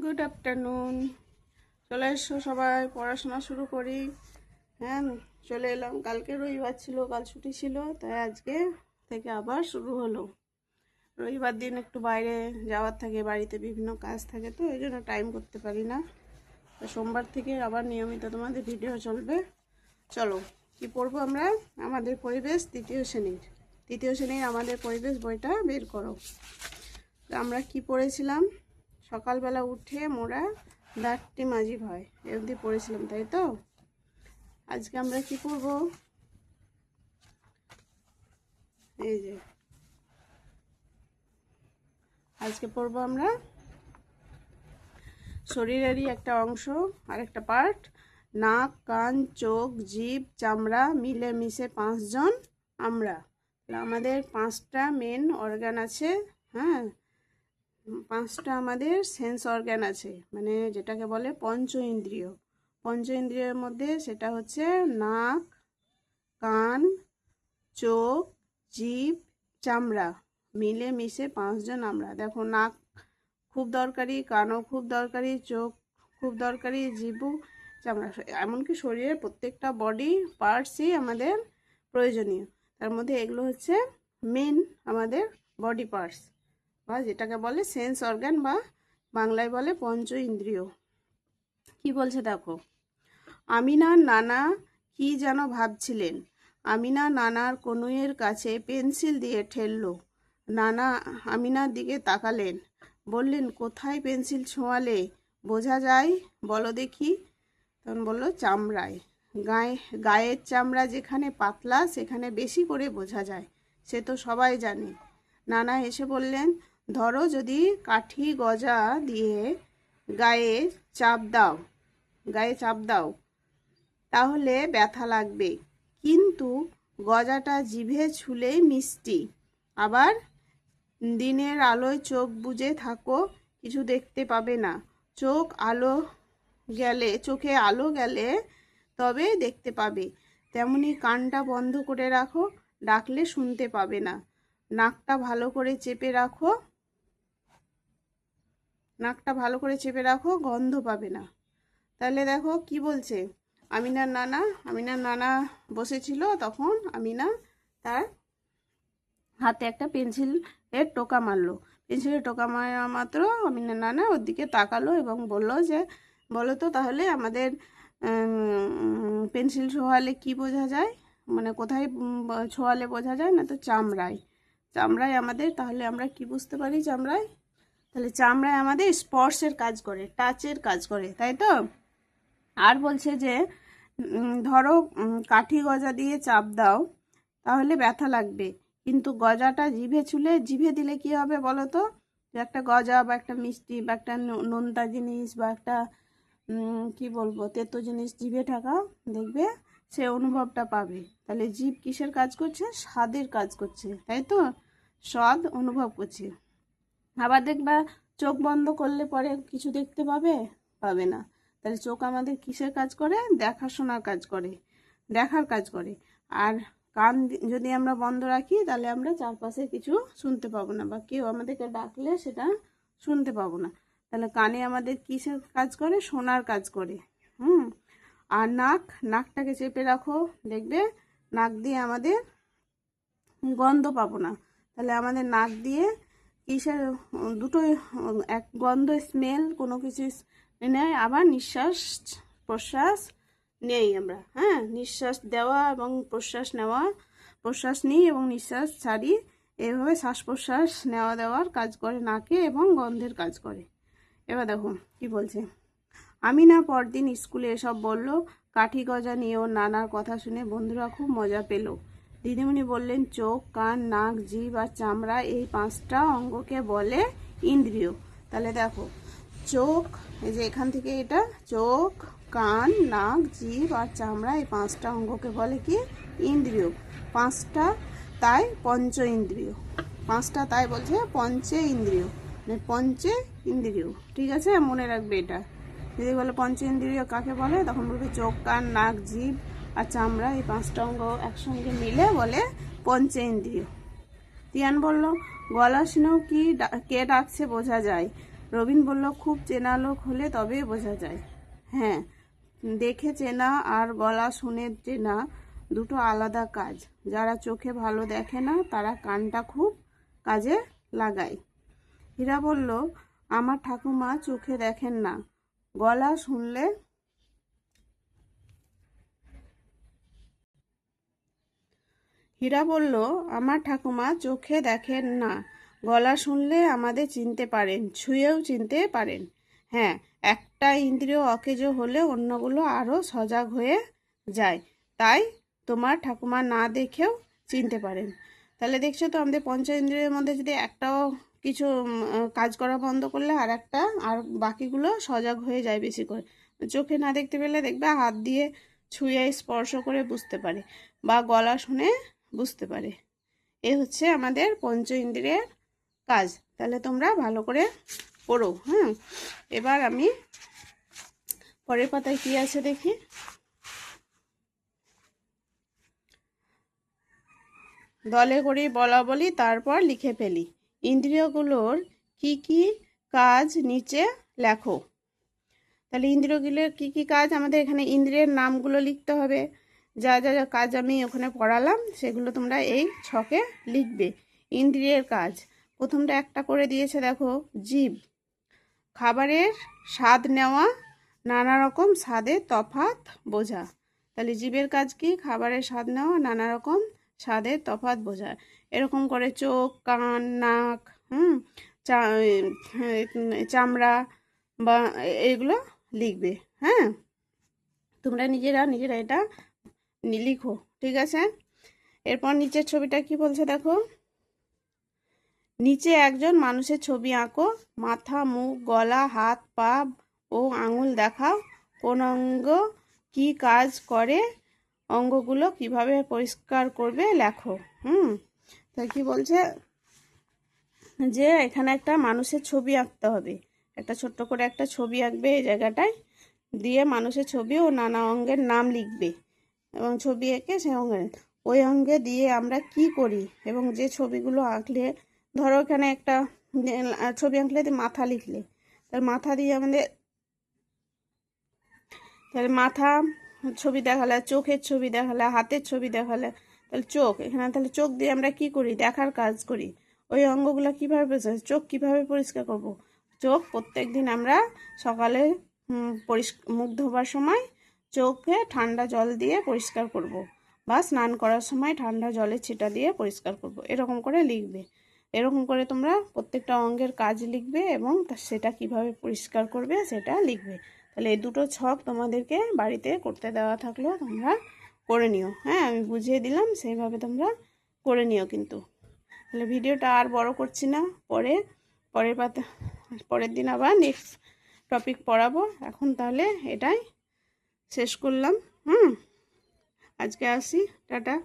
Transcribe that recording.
Good afternoon. চলে এসো সবাই, পড়াশোনা শুরু করি। হ্যাঁ, চলে এলাম। কালকে রবিবার ছিল, কাল ছুটি ছিল, তাই আজকে থেকে আবার শুরু হলো। রবিবার দিন একটু বাইরে যাওয়ার থাকে, বাড়িতে বিভিন্ন কাজ থাকে, তো এই জন্য টাইম করতে পারি না। তো সোমবার থেকে আবার নিয়মিত তোমাদের ভিডিও চলবে। চলো, কি পড়বো আমরা? আমাদের পরিবেশ, তৃতীয় শ্রেণীর আমাদের পরিবেশ বইটা বের করো। আমরা কি পড়েছিলাম? সকালবেলা উঠে মোরা দাঁতটি মাজি ভয়, এ অবধি পড়েছিলাম, তাই তো? আজকে আমরা কি পড়ব? এই যে আজকে পড়বো আমরা শরীরেরই একটা অংশ, আর একটা পার্ট, নাক, কান, চোখ, জিভ, চামড়া মিলে মিশে 5 জন আমরা। আমাদের 5টা মেন অর্গান আছে। হ্যাঁ, 5টা আমাদের সেন্স অর্গান আছে, মানে যেটাকে বলে পঞ্চ ইন্দ্রিয়। পঞ্চ ইন্দ্রিয়ের মধ্যে সেটা হচ্ছে নাক, কান, চোখ, জিভ, চামড়া মিলে মিশে 5 জন আমরা। দেখো, নাক খুব দরকারি, কানও খুব দরকারি, চোখ খুব দরকারি, জিভও, চামড়া, এমনকি শরীরের প্রত্যেকটা বডি পার্টসই আমাদের প্রয়োজনীয়। তার মধ্যে এগুলো হচ্ছে মেন আমাদের বডি পার্টস, বা যেটাকে বলে সেন্স অর্গান, বা বাংলায় বলে পঞ্চ ইন্দ্রিয়। কি বলছে দেখো, আমিনার নানা কি যেন ভাবছিলেন। আমিনা নানার কনুইয়ের কাছে পেন্সিল দিয়ে ঠেলল। নানা আমিনার দিকে তাকালেন, বললেন, কোথায় পেন্সিল ছোঁয়ালে? বোঝা যায়, বলো দেখি। তখন বলল, চামড়ায়। গায়ের চামড়া যেখানে পাতলা সেখানে বেশি করে বোঝা যায়, সে তো সবাই জানে। নানা এসে বললেন, ধরো যদি কাঠি গজা দিয়ে গায়ে চাপ দাও তাহলে ব্যথা লাগবে, কিন্তু গজাটা জিভে ছুলেই মিষ্টি। আবার দিনের আলোয় চোখ বুজে থাকো, কিছু দেখতে পাবে না। চোখে আলো গেলে তবে দেখতে পাবে। তেমনি কানটা বন্ধ করে রাখো, ডাকলে শুনতে পাবে না। নাকটা ভালো করে চেপে রাখো, গন্ধ পাবে না। তাহলে দেখো কি বলছে। আমিনার নানা বসেছিল, তখন আমিনা তার হাতে একটা পেন্সিলের টোকা মারলো। পেন্সিলের টোকা মারা মাত্র আমিনার নানা ওর দিকে তাকালো এবং বলল যে, বলো তো তাহলে আমাদের পেন্সিল ছোঁয়ালে কি বোঝা যায়, মানে কোথায় ছোঁয়ালে বোঝা যায়? না তো চামড়ায় আমাদের। তাহলে আমরা কি বুঝতে পারি চামড়ায়? তাহলে চামড়ায় আমাদের স্পর্শের কাজ করে, টাচের কাজ করে, তাই তো? আর বলছে যে, ধরো কাঠি গজা দিয়ে চাপ দাও তাহলে ব্যথা লাগবে, কিন্তু গজাটা জিভে দিলে কি হবে বলো তো? যে একটা গজা বা একটা মিষ্টি বা একটা নোনতা জিনিস বা একটা কি বলবো, তেতো জিনিস জিভে থাকা, দেখবে সে অনুভবটা পাবে। তাহলে জিভ কিসের কাজ করছে? স্বাদের কাজ করছে, তাই তো? স্বাদ অনুভব করছে। আবার দেখবা চোখ বন্ধ করলে পরে কিছু দেখতে পাবে না। তাহলে চোখ আমাদের কিসের কাজ করে? দেখাশোনার কাজ করে, দেখার কাজ করে। আর কান যদি আমরা বন্ধ রাখি তাহলে আমরা চারপাশে কিছু শুনতে পাবো না, বা কেউ আমাদেরকে ডাকলে সেটা শুনতে পাবো না। তাহলে কানে আমাদের কিসের কাজ করে? শোনার কাজ করে। আর নাকটাকে চেপে রাখো, দেখবে নাক দিয়ে আমাদের গন্ধ পাবো না। তাহলে আমাদের নাক দিয়ে কিসের দুটোই, এক গন্ধ, স্মেল, কোনো কিছু নেয়, আবার নিঃশ্বাস প্রশ্বাস নেই আমরা। হ্যাঁ, নিঃশ্বাস দেওয়া এবং প্রশ্বাস নেওয়া, প্রশ্বাস নিই এবং নিঃশ্বাস ছাড়ি, এইভাবে শ্বাস প্রশ্বাস নেওয়া দেওয়ার কাজ করে নাকে, এবং গন্ধের কাজ করে। এবার দেখো কি বলছে। আমিনা পরদিন স্কুলে এসব বলল। কাঠি গজা নিয়েও নানার কথা শুনে বন্ধুরা খুব মজা পেল। দিদিমণি বললেন, চোখ, কান, নাক, জিভ আর চামড়া এই 5টা অঙ্গকে বলে ইন্দ্রিয়। তাহলে দেখো, চোখ, এই যে এখান থেকে এটা চোখ, কান, নাক, জিভ আর চামড়া, এই 5টা অঙ্গকে বলে কি? ইন্দ্রিয়। 5টা, তাই পঞ্চ ইন্দ্রিয়। 5টা তাই বলছে পঞ্চে ইন্দ্রিয়, মানে পঞ্চে ইন্দ্রিয়। ঠিক আছে, মনে রাখবে এটা। যদি বলে পঞ্চেন্দ্রিয় কাকে বলে, তখন বলবে চোখ, কান, নাক, জিভ আর চামড়া, এই 5টা অঙ্গ একসঙ্গে মিলে বলে পঞ্চেন্দ্রিয়। তিয়ান বলল, গলা শুনেও কে ডাকছে বোঝা যায়। রবিন বলল খুব চেনা লোক হলে তবে বোঝা যায়। হ্যাঁ, দেখে চেনা আর গলা শুনে চেনা দুটো আলাদা কাজ। যারা চোখে ভালো দেখে না তারা কানটা খুব কাজে লাগায়। হীরা বলল, আমার ঠাকুমা চোখে দেখেন না, গলা শুনলে হীরা বলল, আমার ঠাকুমা চোখে দেখেন না, গলা শুনলে আমাদের চিনতে পারেন, ছুঁয়েও চিনতে পারেন। হ্যাঁ, একটা ইন্দ্রিয় অকেজো হলে অন্যগুলো আরও সজাগ হয়ে যায়, তাই তোমার ঠাকুমা না দেখেও চিনতে পারেন। তাহলে দেখছো তো, আমাদের পঞ্চ ইন্দ্রিয়ের মধ্যে যদি একটাও কিছু কাজ করা বন্ধ করলে আর বাকিগুলো সজাগ হয়ে যায় বেশি করে। চোখে না দেখতে পেলে দেখবে হাত দিয়ে ছুঁয়ে স্পর্শ করে বুঝতে পারে, বা গলা শুনে বুঝতে পারে। এ হচ্ছে আমাদের পঞ্চ ইন্দ্রিয়ের কাজ। তাহলে তোমরা ভালো করে পড়ো। এবার আমি পরের পাতায় কি আছে দেখি। দলে করি বলা বলি, তারপর লিখে ফেলি। ইন্দ্রিয়গুলোর কি কি কাজ নিচে লেখো। তাহলে ইন্দ্রিয়গুলোর কি কি কাজ, আমাদের এখানে ইন্দ্রিয়ের নামগুলো লিখতে হবে। যা যা যা কাজ আমি ওখানে পড়ালাম সেগুলো তোমরা এই ছকে লিখবে। ইন্দ্রিয়ের কাজ প্রথমটা একটা করে দিয়েছে, দেখো, জিভ। খাবারের স্বাদ নেওয়া, নানা রকম স্বাদের তফাৎ বোঝা। তাহলে জিভের কাজ কি? খাবারের স্বাদ নেওয়া, নানা রকম স্বাদের তফাৎ বোঝা। এরকম করে চোখ, কান, নাক, চামড়া বা এগুলো লিখবে। হ্যাঁ, তোমরা নিজেরা এটা লিখো, ঠিক আছে? এরপর নিচের ছবিটা কি বলছে দেখো। নিচে একজন মানুষের ছবি আঁকো। মাথা, মুখ, গলা, হাত, পা ও আঙুল দেখাও। কোন অঙ্গ কি কাজ করে, অঙ্গগুলো কিভাবে পরিষ্কার করবে লেখো। তাই কি বলছে যে এখানে একটা মানুষের ছবি আঁকতে হবে। একটা ছোট্ট করে একটা ছবি আঁকবে এই জায়গাটায়, দিয়ে মানুষের ছবি ও নানা অঙ্গের নাম লিখবে এবং ছবি এঁকে সেই ওই অঙ্গে দিয়ে আমরা কি করি, এবং যে ছবিগুলো আঁকলে, ধরো এখানে একটা ছবি আঁকলে মাথা লিখলে, তার মাথা দিয়ে আমাদের, তাহলে মাথা ছবি দেখালে, চোখের ছবি দেখালে, হাতের ছবি দেখালে, তাহলে চোখ, এখানে তাহলে চোখ দিয়ে আমরা কি করি, দেখার কাজ করি। ওই অঙ্গগুলো কীভাবে পরিষ্কার, চোখ কীভাবে পরিষ্কার করব। চোখ প্রত্যেক দিন আমরা সকালে মুখ ধোবার সময় চোখে ঠান্ডা জল দিয়ে পরিষ্কার করব, বা স্নান করার সময় ঠান্ডা জলের ছিটা দিয়ে পরিষ্কার করব। এরকম করে লিখবে। এরকম করে তোমরা প্রত্যেকটা অঙ্গের কাজ লিখবে এবং সেটা কিভাবে পরিষ্কার করবে সেটা লিখবে। তাহলে এই দুটো ছক তোমাদেরকে বাড়িতে করতে দেওয়া থাকলো, তোমরা করে নিও। হ্যাঁ, আমি বুঝিয়ে দিলাম, সেইভাবে তোমরা করে নিও কিন্তু। তাহলে ভিডিওটা আর বড় করছি না, পরের দিন আবার নেক্সট টপিক পড়াবো। এখন তাহলে এটাই শেষ করলাম। আজকে আসি, টাটা।